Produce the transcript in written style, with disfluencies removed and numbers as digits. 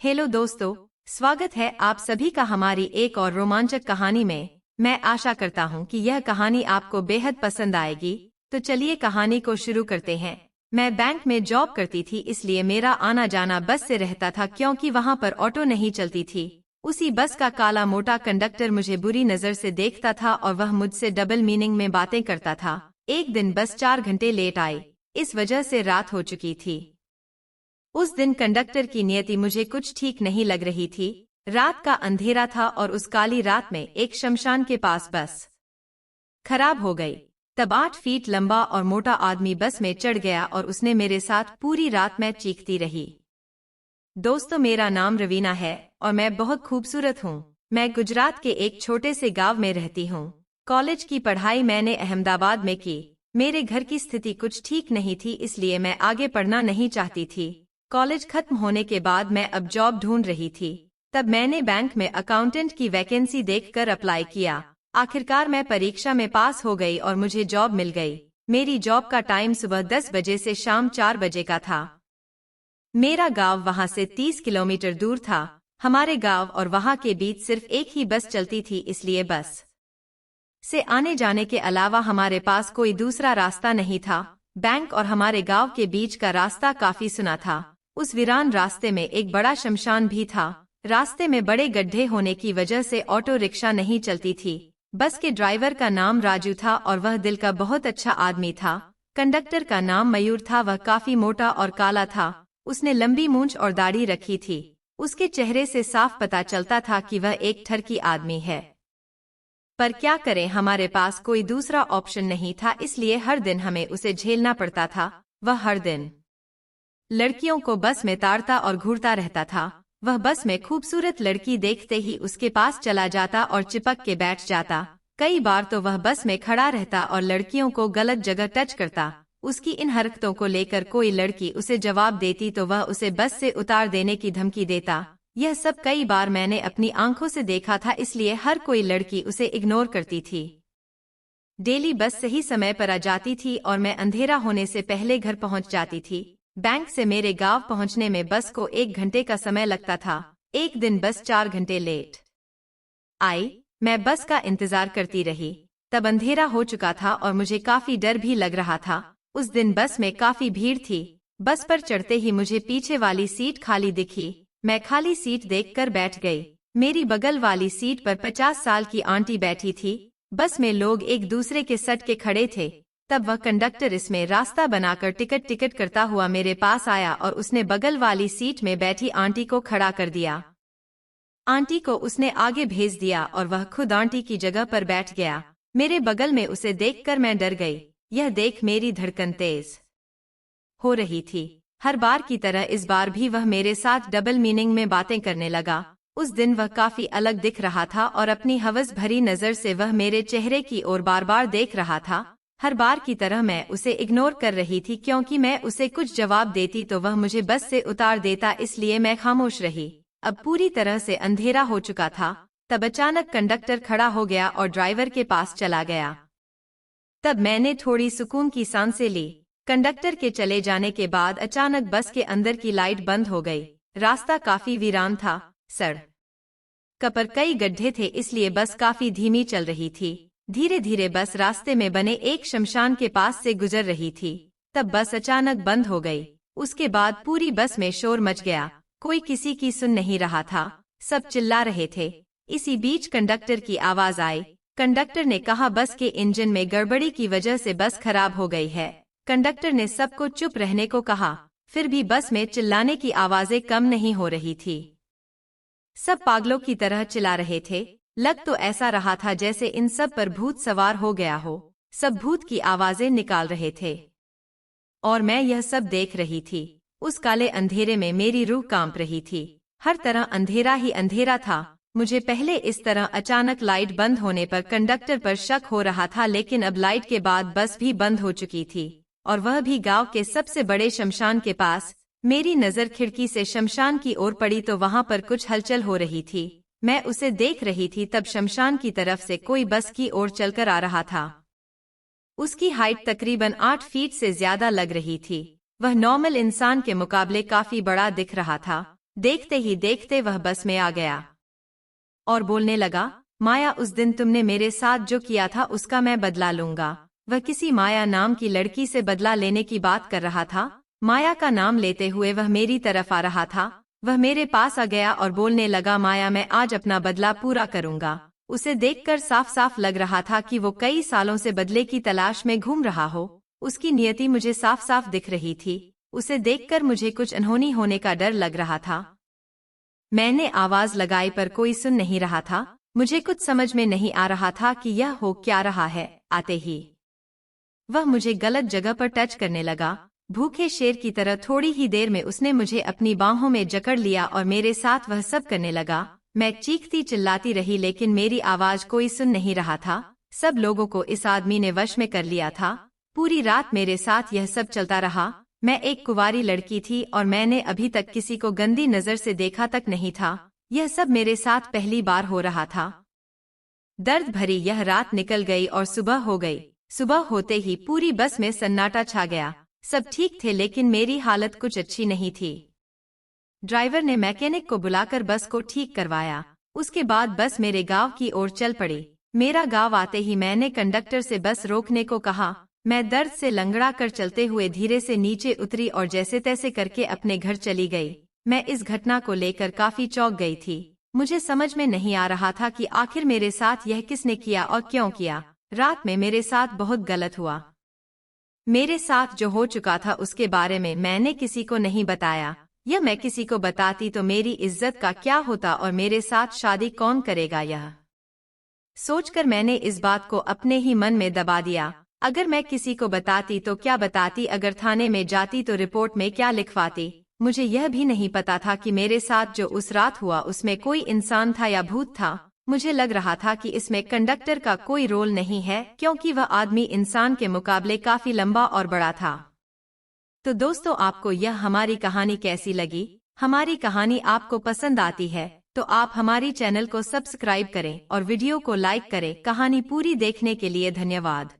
Hello दोस्तों, स्वागत है आप सभी का हमारी एक और रोमांचक कहानी में। मैं आशा करता हूँ कि यह कहानी आपको बेहद पसंद आएगी। तो चलिए कहानी को शुरू करते हैं। मैं बैंक में जॉब करती थी, इसलिए मेरा आना जाना बस से रहता था क्योंकि वहाँ पर ऑटो नहीं चलती थी। उसी बस का काला मोटा कंडक्टर मुझे बुरी नज़र से देखता था और वह मुझसे डबल मीनिंग में बातें करता था। एक दिन बस 4 घंटे लेट आई, इस वजह से रात हो चुकी थी। उस दिन कंडक्टर की नियति मुझे कुछ ठीक नहीं लग रही थी। रात का अंधेरा था और उस काली रात में एक शमशान के पास बस खराब हो गई। तब 8 फीट लंबा और मोटा आदमी बस में चढ़ गया और उसने मेरे साथ पूरी रात में चीखती रही। दोस्तों, मेरा नाम रवीना है और मैं बहुत खूबसूरत हूँ। मैं गुजरात के एक छोटे से गांव में रहती हूँ। कॉलेज की पढ़ाई मैंने अहमदाबाद में की। मेरे घर की स्थिति कुछ ठीक नहीं थी, इसलिए मैं आगे पढ़ना नहीं चाहती थी। कॉलेज खत्म होने के बाद मैं अब जॉब ढूंढ रही थी। तब मैंने बैंक में अकाउंटेंट की वैकेंसी देखकर अप्लाई किया। आखिरकार मैं परीक्षा में पास हो गई और मुझे जॉब मिल गई। मेरी जॉब का टाइम सुबह 10 बजे से शाम 4 बजे का था। मेरा गांव वहां से 30 किलोमीटर दूर था। हमारे गांव और वहां के बीच सिर्फ एक ही बस चलती थी, इसलिए बस से आने जाने के अलावा हमारे पास कोई दूसरा रास्ता नहीं था। बैंक और हमारे गांव के बीच का रास्ता काफी सुना था। उस वीरान रास्ते में एक बड़ा शमशान भी था। रास्ते में बड़े गड्ढे होने की वजह से ऑटो रिक्शा नहीं चलती थी। बस के ड्राइवर का नाम राजू था और वह दिल का बहुत अच्छा आदमी था। कंडक्टर का नाम मयूर था। वह काफी मोटा और काला था। उसने लंबी मूंछ और दाढ़ी रखी थी। उसके चेहरे से साफ पता चलता था कि वह एक ठरकी आदमी है। पर क्या करें, हमारे पास कोई दूसरा ऑप्शन नहीं था, इसलिए हर दिन हमें उसे झेलना पड़ता था। वह हर दिन लड़कियों को बस में ताड़ता और घूरता रहता था। वह बस में खूबसूरत लड़की देखते ही उसके पास चला जाता और चिपक के बैठ जाता। कई बार तो वह बस में खड़ा रहता और लड़कियों को गलत जगह टच करता। उसकी इन हरकतों को लेकर कोई लड़की उसे जवाब देती तो वह उसे बस से उतार देने की धमकी देता। यह सब कई बार मैंने अपनी आंखों से देखा था, इसलिए हर कोई लड़की उसे इग्नोर करती थी। डेली बस सही समय पर आ जाती थी और मैं अंधेरा होने से पहले घर पहुंच जाती थी। बैंक से मेरे गांव पहुंचने में बस को 1 घंटे का समय लगता था। एक दिन बस 4 घंटे लेट आई। मैं बस का इंतजार करती रही। तब अंधेरा हो चुका था और मुझे काफी डर भी लग रहा था। उस दिन बस में काफी भीड़ थी। बस पर चढ़ते ही मुझे पीछे वाली सीट खाली दिखी। मैं खाली सीट देखकर बैठ गई। मेरी बगल वाली सीट पर 50 साल की आंटी बैठी थी। बस में लोग एक दूसरे के सट के खड़े थे। तब वह कंडक्टर इसमें रास्ता बनाकर टिकट करता हुआ मेरे पास आया और उसने बगल वाली सीट में बैठी आंटी को खड़ा कर दिया। आंटी को उसने आगे भेज दिया और वह खुद आंटी की जगह पर बैठ गया। मेरे बगल में उसे देखकर मैं डर गई। यह देख मेरी धड़कन तेज हो रही थी। हर बार की तरह इस बार भी वह मेरे साथ डबल मीनिंग में बातें करने लगा। उस दिन वह काफी अलग दिख रहा था और अपनी हवस भरी नजर से वह मेरे चेहरे की ओर बार बार देख रहा था। हर बार की तरह मैं उसे इग्नोर कर रही थी क्योंकि मैं उसे कुछ जवाब देती तो वह मुझे बस से उतार देता, इसलिए मैं खामोश रही। अब पूरी तरह से अंधेरा हो चुका था। तब अचानक कंडक्टर खड़ा हो गया और ड्राइवर के पास चला गया। तब मैंने थोड़ी सुकून की सांसें ली। कंडक्टर के चले जाने के बाद अचानक बस के अंदर की लाइट बंद हो गई। रास्ता काफी वीरान था। सड़क पर कई गड्ढे थे, इसलिए बस काफी धीमी चल रही थी। धीरे धीरे बस रास्ते में बने एक शमशान के पास से गुजर रही थी। तब बस अचानक बंद हो गई। उसके बाद पूरी बस में शोर मच गया। कोई किसी की सुन नहीं रहा था। सब चिल्ला रहे थे। इसी बीच कंडक्टर की आवाज आई। कंडक्टर ने कहा, बस के इंजन में गड़बड़ी की वजह से बस खराब हो गई है। कंडक्टर ने सबको चुप रहने को कहा। फिर भी बस में चिल्लाने की आवाजें कम नहीं हो रही थी। सब पागलों की तरह चिल्ला रहे थे। लग तो ऐसा रहा था जैसे इन सब पर भूत सवार हो गया हो। सब भूत की आवाजें निकाल रहे थे और मैं यह सब देख रही थी। उस काले अंधेरे में मेरी रूह कांप रही थी। हर तरह अंधेरा ही अंधेरा था। मुझे पहले इस तरह अचानक लाइट बंद होने पर कंडक्टर पर शक हो रहा था, लेकिन अब लाइट के बाद बस भी बंद हो चुकी थी और वह भी गांव के सबसे बड़े शमशान के पास। मेरी नजर खिड़की से शमशान की ओर पड़ी तो वहां पर कुछ हलचल हो रही थी। मैं उसे देख रही थी। तब शमशान की तरफ से कोई बस की ओर चलकर आ रहा था। उसकी हाइट तकरीबन 8 फीट से ज्यादा लग रही थी। वह नॉर्मल इंसान के मुकाबले काफी बड़ा दिख रहा था। देखते ही देखते वह बस में आ गया और बोलने लगा, माया, उस दिन तुमने मेरे साथ जो किया था उसका मैं बदला लूंगा। वह किसी माया नाम की लड़की से बदला लेने की बात कर रहा था। माया का नाम लेते हुए वह मेरी तरफ आ रहा था। वह मेरे पास आ गया और बोलने लगा, माया, मैं आज अपना बदला पूरा करूंगा। उसे देखकर साफ साफ लग रहा था कि वो कई सालों से बदले की तलाश में घूम रहा हो। उसकी नियति मुझे साफ साफ दिख रही थी। उसे देखकर मुझे कुछ अनहोनी होने का डर लग रहा था। मैंने आवाज लगाई पर कोई सुन नहीं रहा था। मुझे कुछ समझ में नहीं आ रहा था कि यह हो क्या रहा है। आते ही वह मुझे गलत जगह पर टच करने लगा। भूखे शेर की तरह थोड़ी ही देर में उसने मुझे अपनी बाहों में जकड़ लिया और मेरे साथ वह सब करने लगा। मैं चीखती चिल्लाती रही लेकिन मेरी आवाज कोई सुन नहीं रहा था। सब लोगों को इस आदमी ने वश में कर लिया था। पूरी रात मेरे साथ यह सब चलता रहा। मैं एक कुंवारी लड़की थी और मैंने अभी तक किसी को गंदी नजर से देखा तक नहीं था। यह सब मेरे साथ पहली बार हो रहा था। दर्द भरी यह रात निकल गई और सुबह हो गई। सुबह होते ही पूरी बस में सन्नाटा छा गया। सब ठीक थे लेकिन मेरी हालत कुछ अच्छी नहीं थी। ड्राइवर ने मैकेनिक को बुलाकर बस को ठीक करवाया। उसके बाद बस मेरे गांव की ओर चल पड़ी। मेरा गांव आते ही मैंने कंडक्टर से बस रोकने को कहा। मैं दर्द से लंगड़ा कर चलते हुए धीरे से नीचे उतरी और जैसे तैसे करके अपने घर चली गई। मैं इस घटना को लेकर काफी चौंक गई थी। मुझे समझ में नहीं आ रहा था कि आखिर मेरे साथ यह किसने किया और क्यों किया। रात में मेरे साथ बहुत गलत हुआ। मेरे साथ जो हो चुका था उसके बारे में मैंने किसी को नहीं बताया। यह मैं किसी को बताती तो मेरी इज्जत का क्या होता और मेरे साथ शादी कौन करेगा। यह सोचकर मैंने इस बात को अपने ही मन में दबा दिया। अगर मैं किसी को बताती तो क्या बताती, अगर थाने में जाती तो रिपोर्ट में क्या लिखवाती। मुझे यह भी नहीं पता था कि मेरे साथ जो उस रात हुआ उसमें कोई इंसान था या भूत था। मुझे लग रहा था कि इसमें कंडक्टर का कोई रोल नहीं है क्योंकि वह आदमी इंसान के मुकाबले काफी लंबा और बड़ा था। तो दोस्तों, आपको यह हमारी कहानी कैसी लगी? हमारी कहानी आपको पसंद आती है तो आप हमारी चैनल को सब्सक्राइब करें और वीडियो को लाइक करें। कहानी पूरी देखने के लिए धन्यवाद।